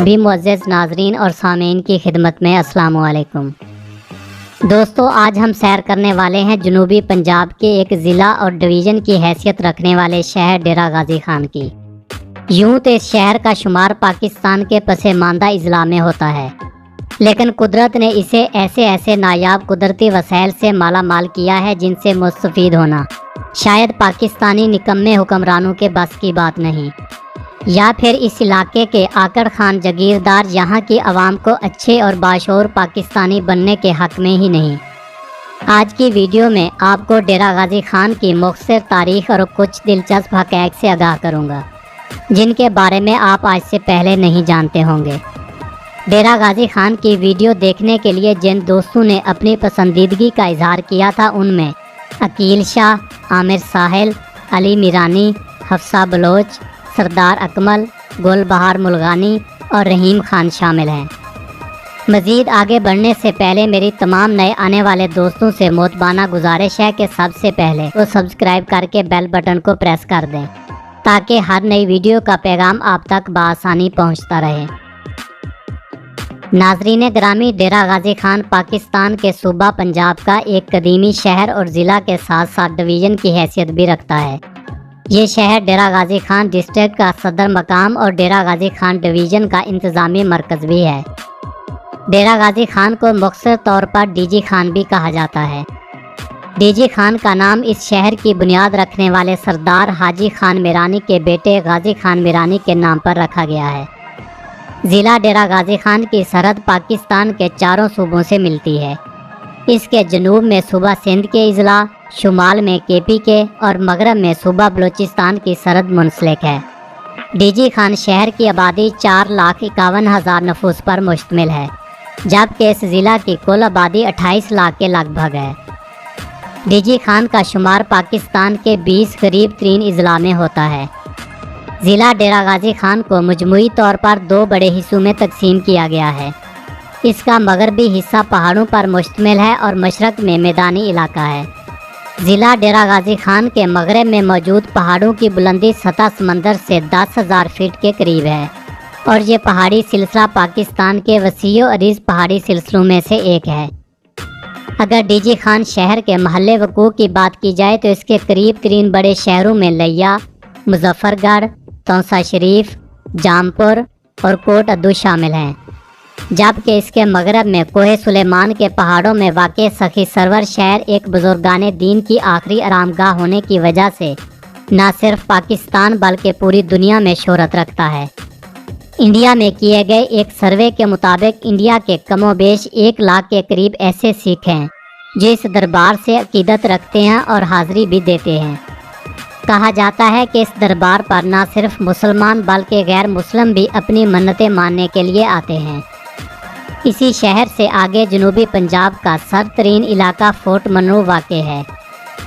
سبھی معزز ناظرین اور سامعین کی خدمت میں السلام علیکم دوستو، آج ہم سیر کرنے والے ہیں جنوبی پنجاب کے ایک ضلع اور ڈویژن کی حیثیت رکھنے والے شہر ڈیرہ غازی خان کی۔ یوں تو اس شہر کا شمار پاکستان کے پس ماندہ اضلاع میں ہوتا ہے، لیکن قدرت نے اسے ایسے نایاب قدرتی وسائل سے مالا مال کیا ہے جن سے مستفید ہونا شاید پاکستانی نکمے حکمرانوں کے بس کی بات نہیں، یا پھر اس علاقے کے آکڑ خان جاگیردار یہاں کی عوام کو اچھے اور باشعور پاکستانی بننے کے حق میں ہی نہیں۔ آج کی ویڈیو میں آپ کو ڈیرہ غازی خان کی مختصر تاریخ اور کچھ دلچسپ حقائق سے آگاہ کروں گا جن کے بارے میں آپ آج سے پہلے نہیں جانتے ہوں گے۔ ڈیرہ غازی خان کی ویڈیو دیکھنے کے لیے جن دوستوں نے اپنی پسندیدگی کا اظہار کیا تھا ان میں عقیل شاہ، عامر ساحل، علی میرانی، حفصہ بلوچ، سردار اکمل، گل بہار ملغانی اور رحیم خان شامل ہیں۔ مزید آگے بڑھنے سے پہلے میری تمام نئے آنے والے دوستوں سے محترمانہ گزارش ہے کہ سب سے پہلے وہ سبسکرائب کر کے بیل بٹن کو پریس کر دیں تاکہ ہر نئی ویڈیو کا پیغام آپ تک بآسانی پہنچتا رہے۔ ناظرین گرامی، ڈیرہ غازی خان پاکستان کے صوبہ پنجاب کا ایک قدیمی شہر اور ضلع کے ساتھ ساتھ ڈویژن کی حیثیت بھی رکھتا ہے۔ یہ شہر ڈیرہ غازی خان ڈسٹرکٹ کا صدر مقام اور ڈیرہ غازی خان ڈویژن کا انتظامی مرکز بھی ہے۔ ڈیرہ غازی خان کو مختصر طور پر ڈی جی خان بھی کہا جاتا ہے۔ ڈی جی خان کا نام اس شہر کی بنیاد رکھنے والے سردار حاجی خان میرانی کے بیٹے غازی خان میرانی کے نام پر رکھا گیا ہے۔ ضلع ڈیرہ غازی خان کی سرحد پاکستان کے چاروں صوبوں سے ملتی ہے۔ اس کے جنوب میں صوبہ سندھ کے اضلاع، شمال میں کے پی کے اور مغرب میں صوبہ بلوچستان کی سرحد منسلک ہے۔ ڈی جی خان شہر کی آبادی 4,51,000 نفوس پر مشتمل ہے، جبکہ اس ضلع کی کل آبادی 28 لاکھ کے لگ بھگ ہے۔ ڈی جی خان کا شمار پاکستان کے 20 قریب ترین اضلاع میں ہوتا ہے۔ ضلع ڈیرہ غازی خان کو مجموعی طور پر 2 بڑے حصوں میں تقسیم کیا گیا ہے۔ اس کا مغربی حصہ پہاڑوں پر مشتمل ہے اور مشرق میں میدانی علاقہ ہے۔ ضلع ڈیرہ غازی خان کے مغرب میں موجود پہاڑوں کی بلندی سطح سمندر سے 10,000 فٹ کے قریب ہے، اور یہ پہاڑی سلسلہ پاکستان کے وسیع و عریض پہاڑی سلسلوں میں سے ایک ہے۔ اگر ڈی جی خان شہر کے محل وقوع کی بات کی جائے تو اس کے قریب ترین بڑے شہروں میں لیا، مظفر گڑھ، تونسا شریف، جامپور اور کوٹ ادو شامل ہیں، جبکہ اس کے مغرب میں کوہ سلیمان کے پہاڑوں میں واقع سخی سرور شہر ایک بزرگان دین کی آخری آرام گاہ ہونے کی وجہ سے نہ صرف پاکستان بلکہ پوری دنیا میں شہرت رکھتا ہے۔ انڈیا میں کیے گئے ایک سروے کے مطابق انڈیا کے کم و بیش 1 لاکھ کے قریب ایسے سکھ ہیں جو اس دربار سے عقیدت رکھتے ہیں اور حاضری بھی دیتے ہیں۔ کہا جاتا ہے کہ اس دربار پر نہ صرف مسلمان بلکہ غیر مسلم بھی اپنی منتیں ماننے کے لیے آتے ہیں۔ اسی شہر سے آگے جنوبی پنجاب کا سرترین علاقہ فورٹ منرو واقع ہے،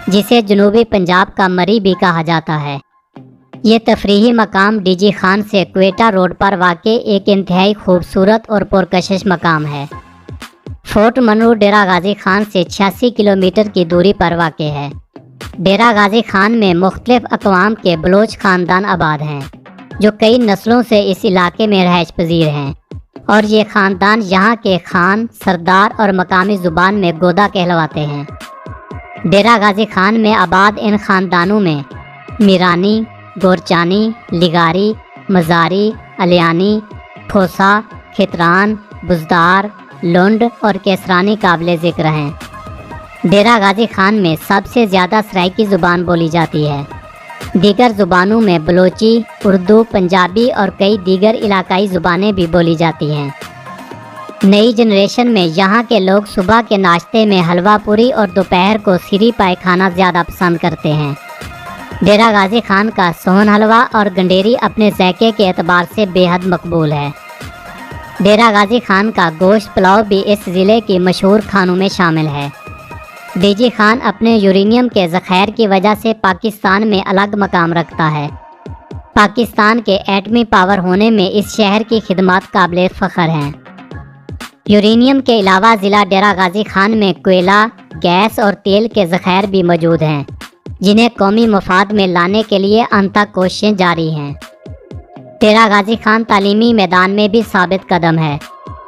جسے جنوبی پنجاب کا مری بھی کہا جاتا ہے۔ یہ تفریحی مقام ڈی جی خان سے کوئٹہ روڈ پر واقع ایک انتہائی خوبصورت اور پرکشش مقام ہے۔ فورٹ منرو ڈیرہ غازی خان سے 86 کلومیٹر کی دوری پر واقع ہے۔ ڈیرہ غازی خان میں مختلف اقوام کے بلوچ خاندان آباد ہیں جو کئی نسلوں سے اس علاقے میں رہائش پذیر ہیں، اور یہ خاندان یہاں کے خان، سردار اور مقامی زبان میں گودا کہلواتے ہیں۔ ڈیرہ غازی خان میں آباد ان خاندانوں میں میرانی، گورچانی، لگاری، مزاری، علیانی، ٹھوسا، کھتران، بزدار، لنڈ اور کیسرانی قابل ذکر ہیں۔ ڈیرہ غازی خان میں سب سے زیادہ سرائیکی زبان بولی جاتی ہے۔ دیگر زبانوں میں بلوچی، اردو، پنجابی اور کئی دیگر علاقائی زبانیں بھی بولی جاتی ہیں۔ نئی جنریشن میں یہاں کے لوگ صبح کے ناشتے میں حلوہ پوری اور دوپہر کو سری پائے کھانا زیادہ پسند کرتے ہیں۔ ڈیرہ غازی خان کا سون حلوہ اور گنڈیری اپنے ذائقے کے اعتبار سے بے حد مقبول ہے۔ ڈیرہ غازی خان کا گوشت پلاؤ بھی اس ضلع کی مشہور کھانوں میں شامل ہے۔ ڈی جی خان اپنے یورینیم کے ذخائر کی وجہ سے پاکستان میں الگ مقام رکھتا ہے۔ پاکستان کے ایٹمی پاور ہونے میں اس شہر کی خدمات قابل فخر ہیں۔ یورینیم کے علاوہ ضلع ڈیرہ غازی خان میں کوئلہ، گیس اور تیل کے ذخائر بھی موجود ہیں، جنہیں قومی مفاد میں لانے کے لیے انتھک کوششیں جاری ہیں۔ डेरा गाजी खान तालीमी मैदान में भी साबित कदम है,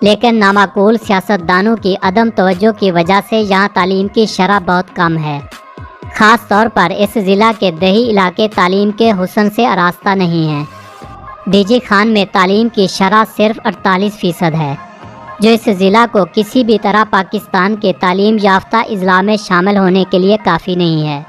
लेकिन नामाकूल सियासतदानों की अदम तवज्जो की वजह से यहाँ तालीम की शरह बहुत कम है। ख़ास तौर पर इस ज़िला के दही इलाके तालीम के हुस्न से आरास्ता नहीं हैं। डीजी खान में तालीम की शरह सिर्फ 48% है, जो इस ज़िला को किसी भी तरह पाकिस्तान के तालीम याफ्ता अजला में शामिल होने के लिए काफ़ी नहीं है।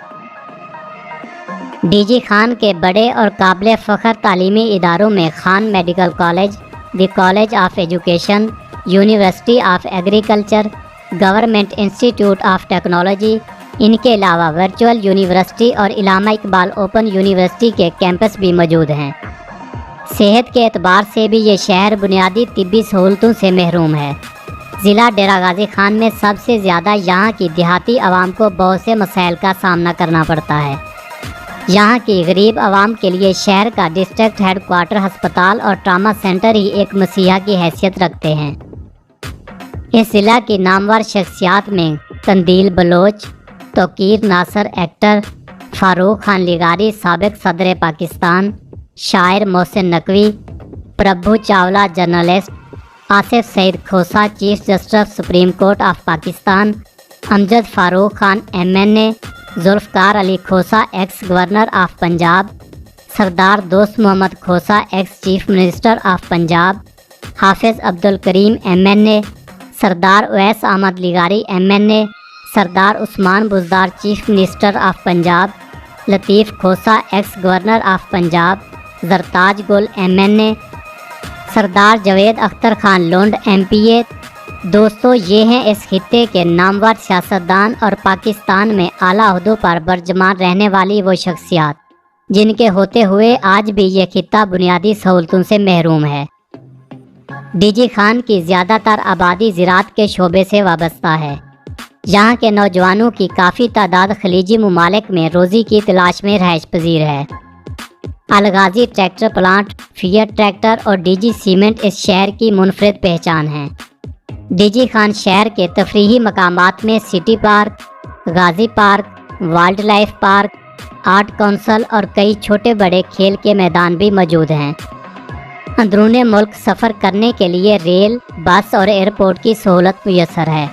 डीजी खान के बड़े और काबिल फ़ख्र तालीमी इदारों में Khan medical college, the college of education, university of agriculture, government institute of technology, इनके अलावा वर्चुअल यूनिवर्सिटी और इलामा इकबाल ओपन यूनिवर्सिटी के कैंपस भी मौजूद हैं। सेहत के एतबार से भी ये शहर बुनियादी तिब्बी सहूलतों से महरूम है। ज़िला डेरा गाजी खान में सबसे ज़्यादा यहाँ की देहाती आवाम को बहुत से मसाइल का सामना करना पड़ता है। यहाँ की गरीब आवाम के लिए शहर का डिस्ट्रिक्ट हेडक्वार्टर अस्पताल और ट्रामा सेंटर ही एक मसीहा की हैसियत रखते हैं। इस ज़िला की नामवर शख्सियात में कंदील बलोच, तौकीर नासर एक्टर, फारूक खान लिगारी साबिक सदर पाकिस्तान, शायर Mohsin Naqvi, Prabhu Chawla journalist, Asif Saeed Khosa chief justice supreme court of Pakistan, Amjad Farooq Khan MNA, Zulfiqar Ali Khosa ex governor of Punjab, Sardar Dost Mohammad Khosa ex chief minister of Punjab, Hafiz Abdul Karim MNA, Sardar Owais Ahmad लिगारी MNA, Sardar Usman Buzdar chief minister of Punjab, Latif Khosa ex governor of Punjab, Zartaj गुल MNA, सरदार जवेद अख्तर खान लोंड MPA। दोस्तों, ये हैं इस खित्ते के नामवर सियासतदान और पाकिस्तान में आला ओहदों पर बरजमान रहने वाली वो शख्सियात जिनके होते हुए आज भी ये खित्ता बुनियादी सहूलतों से महरूम है। डीजी खान की ज़्यादातर आबादी ज़राअत के शोबे से वाबस्ता है। यहाँ के नौजवानों की काफ़ी तादाद खलीजी ममालिक में रोज़ी की तलाश में रहायश पजीर है। अलगाजी ट्रैक्टर प्लांट, फिएट ट्रैक्टर और डीजी सीमेंट इस शहर की मुनफरिद पहचान है। डीजी खान शहर के तफरीही मकामात में city park, Ghazi park, wild life park, art council और कई छोटे बड़े खेल के मैदान भी मौजूद हैं। अंदरूने मुल्क सफ़र करने के लिए रेल, बस और एयरपोर्ट की सहूलत मुयसर है।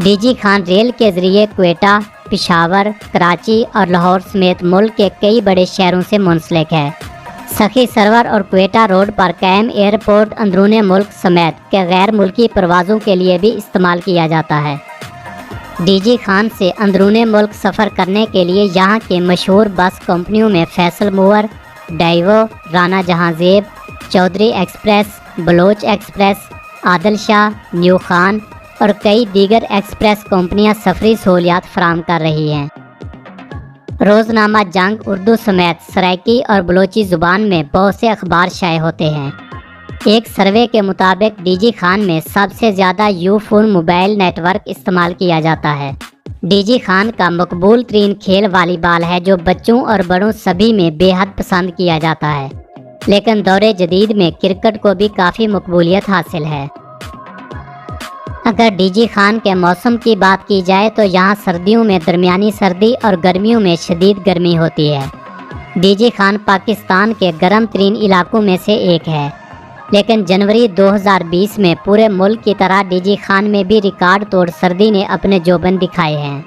डीजी खान रेल के ज़रिए क्वेटा, पेशावर, कराची और लाहौर समेत मुल्क के कई बड़े शहरों से मुंसलिक है। सखी सरवर और क्वेटा रोड पर कायम एयरपोर्ट अंदरूने मुल्क समेत के गैर मुल्की परवाज़ों के लिए भी इस्तेमाल किया जाता है। डीजी खान से अंदरूने मुल्क सफ़र करने के लिए यहाँ के मशहूर बस कंपनियों में Faisal mover, Daewoo, Rana Jahanzeb, Chaudhry express, Baloch express, Adil Shah, new Khan और कई दीगर एक्सप्रेस कंपनियां सफरी सहूलियात फराहम कर रही हैं। रोज़नामा जंग उर्दू समेत सराइकी और बलोची ज़ुबान में बहुत से अखबार शाये होते हैं। एक सर्वे के मुताबिक डीजी खान में सबसे ज़्यादा यूफोन मोबाइल नेटवर्क इस्तेमाल किया जाता है। डीजी खान का मकबूल तरीन खेल वॉलीबॉल है, जो बच्चों और बड़ों सभी में बेहद पसंद किया जाता है, लेकिन दौरे जदीद में क्रिकेट को भी काफ़ी मकबूलियत हासिल है। अगर डीजी खान के मौसम की बात की जाए तो यहाँ सर्दियों में दरमियानी सर्दी और गर्मियों में शदीद गर्मी होती है। डीजी खान पाकिस्तान के गर्म तरीन इलाकों में से एक है, लेकिन जनवरी 2020 में पूरे मुल्क की तरह डीजी खान में भी रिकॉर्ड तोड़ सर्दी ने अपने जोबन दिखाए हैं।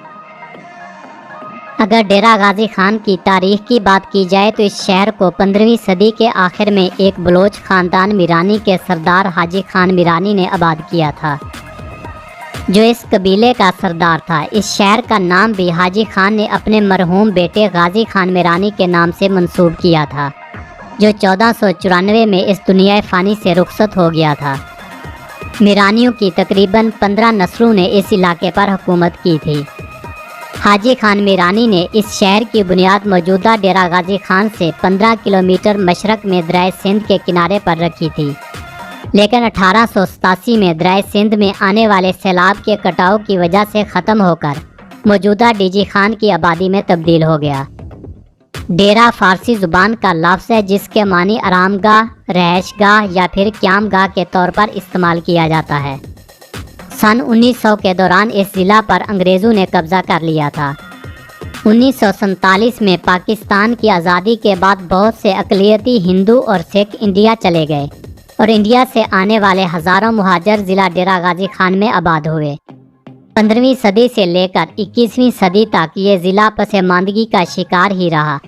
अगर डेरा गाजी खान की तारीख की बात की जाए तो इस शहर को 15वीं सदी के आखिर में एक बलोच ख़ानदान मीरानी के सरदार हाजी खान मीरानी ने आबाद किया था, जो इस कबीले का सरदार था। इस शहर का नाम भी हाजी खान ने अपने मरहूम बेटे गाजी खान मीरानी के नाम से मंसूब किया था, जो 1494 में इस दुनिया फ़ानी से रुखसत हो गया था। मीरानियों की तकरीबन 15 नस्लों ने इस इलाके पर हुकूमत की थी। हाजी खान मीरानी ने इस शहर की बुनियाद मौजूदा डेरा गाजी खान से 15 किलोमीटर मशरक़ में दरिया सिंध के किनारे पर रखी थी, लेकिन 1887 में दरिया सिंध में आने वाले सैलाब के कटाव की वजह से ख़त्म होकर मौजूदा डीजी खान की आबादी में तब्दील हो गया। डेरा फ़ारसी ज़ुबान का लफ्ज़ है, जिसके मानी आरामगाह, रहائشगाह या फिर क़यामगाह के तौर पर इस्तेमाल किया जाता है। सन 1900 के दौरान इस ज़िला पर अंग्रेज़ों ने कब्ज़ा कर लिया था। 1947 में पाकिस्तान की आज़ादी के बाद बहुत से अक़लियती हिंदू और सिख इंडिया चले गए और इंडिया से आने वाले हज़ारों मुहाजिर ज़िला डेरा गाजी खान में आबाद हुए। 15वीं सदी से लेकर 21वीं सदी तक ये ज़िला पसमानदगी का शिकार ही रहा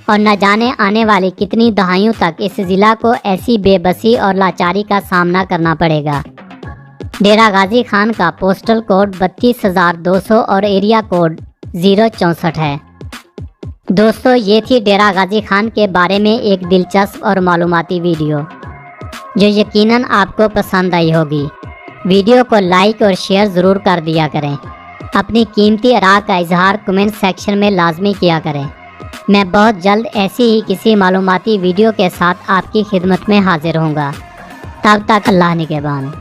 और न जाने आने वाली कितनी दहाइयों तक इस ज़िला को ऐसी बेबसी और लाचारी का सामना करना पड़ेगा। डेरा गाजी खान का पोस्टल कोड 32,200 और एरिया कोड 064 है। दोस्तों, ये थी डेरा गाजी खान के बारे में एक दिलचस्प और मालूमाती वीडियो जो यकीनन आपको पसंद आई होगी। वीडियो को लाइक और शेयर ज़रूर कर दिया करें। अपनी कीमती आराय का इजहार कमेंट सेक्शन में लाजमी किया करें। मैं बहुत जल्द ऐसी ही किसी मालूमाती वीडियो के साथ आपकी खिदमत में हाजिर होऊंगा। तब तक अल्लाह निगहबान।